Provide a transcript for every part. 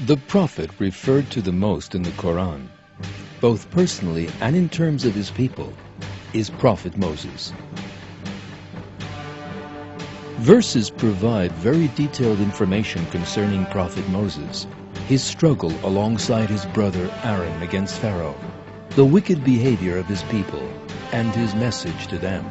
The Prophet referred to the most in the Qur'an, both personally and in terms of his people, is Prophet Moses. Verses provide very detailed information concerning Prophet Moses, his struggle alongside his brother Aaron against Pharaoh, the wicked behavior of his people, and his message to them.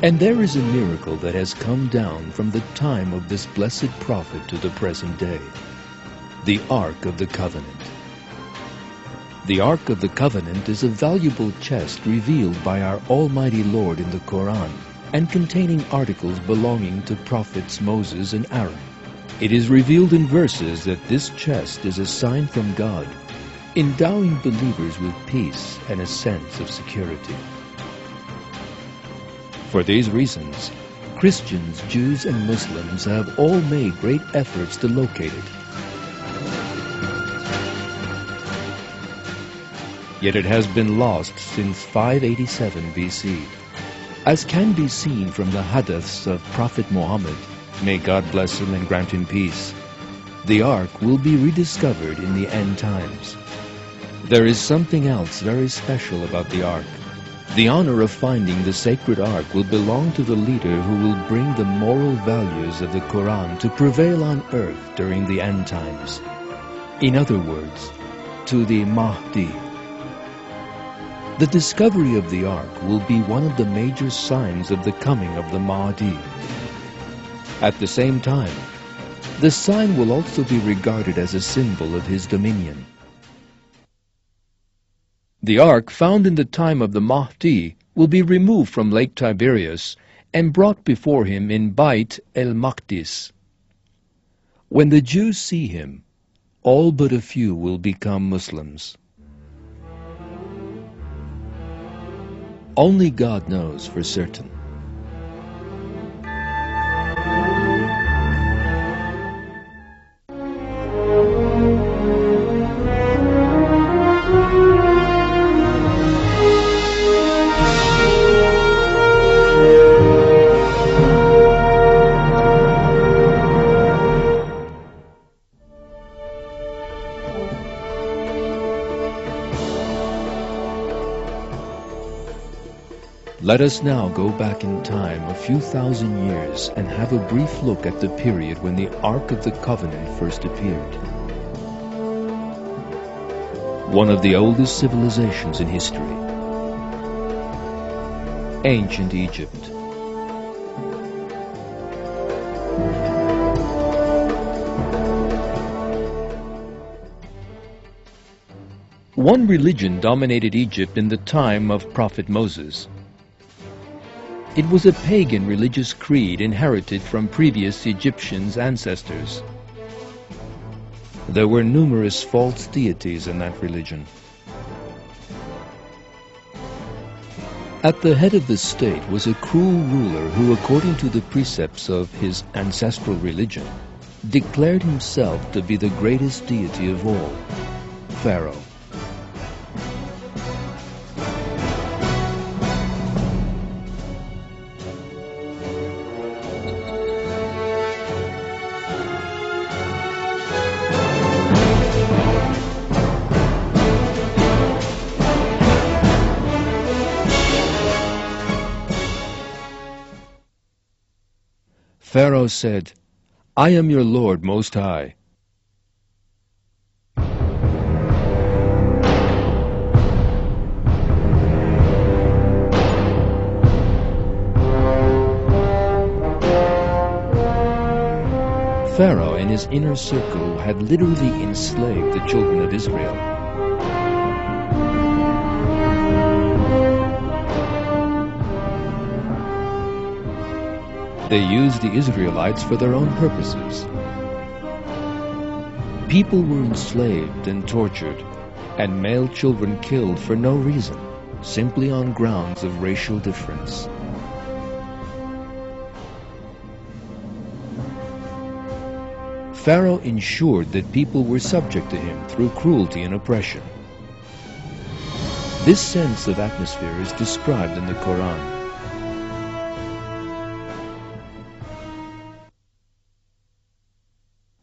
And there is a miracle that has come down from the time of this blessed prophet to the present day, the Ark of the Covenant. The Ark of the Covenant is a valuable chest revealed by our Almighty Lord in the Qur'an and containing articles belonging to Prophets Moses and Aaron. It is revealed in verses that this chest is a sign from God, endowing believers with peace and a sense of security. For these reasons, Christians, Jews, and Muslims have all made great efforts to locate it. Yet it has been lost since 587 BC. As can be seen from the hadiths of Prophet Muhammad, may God bless him and grant him peace, the Ark will be rediscovered in the end times. There is something else very special about the Ark. The honor of finding the sacred Ark will belong to the leader who will bring the moral values of the Qur'an to prevail on earth during the end times. In other words, to the Mahdi. The discovery of the Ark will be one of the major signs of the coming of the Mahdi. At the same time, the sign will also be regarded as a symbol of his dominion. The Ark found in the time of the Mahdi will be removed from Lake Tiberias and brought before him in Bait el-Maqdis. When the Jews see him, all but a few will become Muslims. Only God knows for certain. Let us now go back in time a few thousand years and have a brief look at the period when the Ark of the Covenant first appeared. One of the oldest civilizations in history. Ancient Egypt. One religion dominated Egypt in the time of Prophet Moses. It was a pagan religious creed inherited from previous Egyptians' ancestors. There were numerous false deities in that religion. At the head of the state was a cruel ruler who, according to the precepts of his ancestral religion, declared himself to be the greatest deity of all, Pharaoh. Pharaoh said, "I am your Lord Most High." Pharaoh and his inner circle had literally enslaved the children of Israel. They used the Israelites for their own purposes. People were enslaved and tortured, and male children killed for no reason, simply on grounds of racial difference. Pharaoh ensured that people were subject to him through cruelty and oppression. This sense of atmosphere is described in the Qur'an.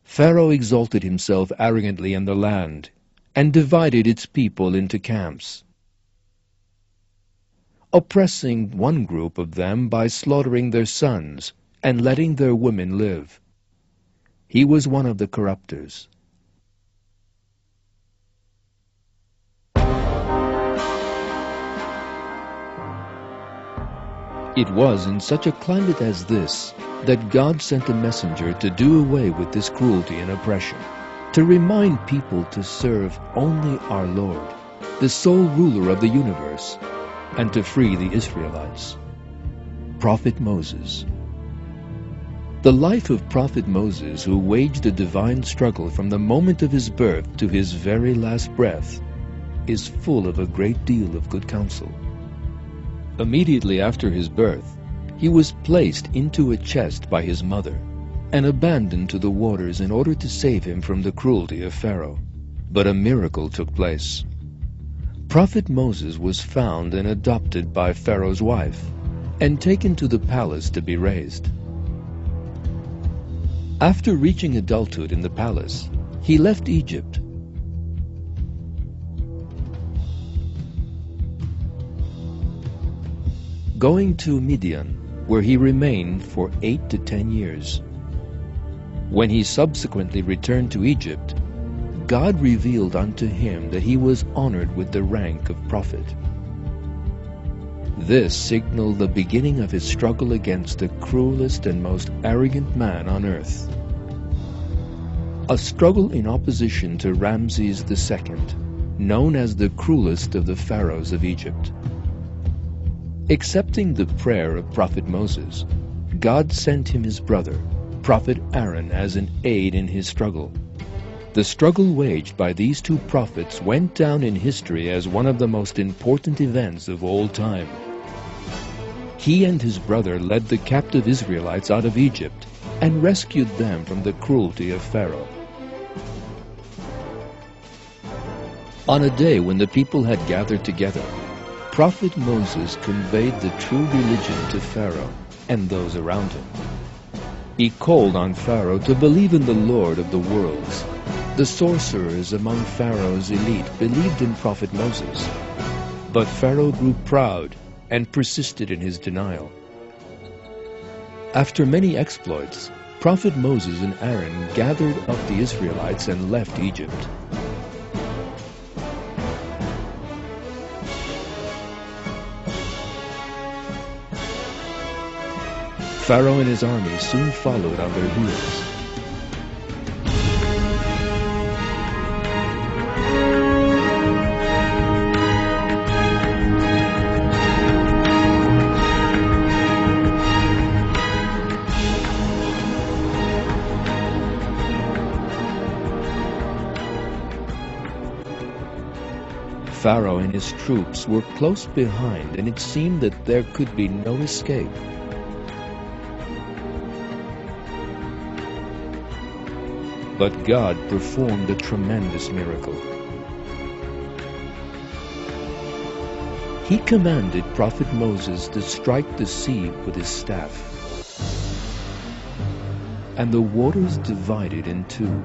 Pharaoh exalted himself arrogantly in the land and divided its people into camps, oppressing one group of them by slaughtering their sons and letting their women live. He was one of the corruptors. It was in such a climate as this that God sent a messenger to do away with this cruelty and oppression, to remind people to serve only our Lord, the sole ruler of the universe, and to free the Israelites. Prophet Moses. The life of Prophet Moses, who waged a divine struggle from the moment of his birth to his very last breath, is full of a great deal of good counsel. Immediately after his birth, he was placed into a chest by his mother and abandoned to the waters in order to save him from the cruelty of Pharaoh. But a miracle took place. Prophet Moses was found and adopted by Pharaoh's wife and taken to the palace to be raised. After reaching adulthood in the palace, he left Egypt. Going to Midian, where he remained for 8 to 10 years. When he subsequently returned to Egypt, God revealed unto him that he was honored with the rank of prophet. This signaled the beginning of his struggle against the cruelest and most arrogant man on earth. A struggle in opposition to Ramses II, known as the cruelest of the pharaohs of Egypt. Accepting the prayer of Prophet Moses, God sent him his brother, Prophet Aaron, as an aid in his struggle. The struggle waged by these two prophets went down in history as one of the most important events of all time. He and his brother led the captive Israelites out of Egypt and rescued them from the cruelty of Pharaoh. On a day when the people had gathered together, Prophet Moses conveyed the true religion to Pharaoh and those around him. He called on Pharaoh to believe in the Lord of the worlds. The sorcerers among Pharaoh's elite believed in Prophet Moses, but Pharaoh grew proud and persisted in his denial. After many exploits, Prophet Moses and Aaron gathered up the Israelites and left Egypt. Pharaoh and his army soon followed on their heels. Pharaoh and his troops were close behind, and it seemed that there could be no escape. But God performed a tremendous miracle. He commanded Prophet Moses to strike the sea with his staff, and the waters divided in two.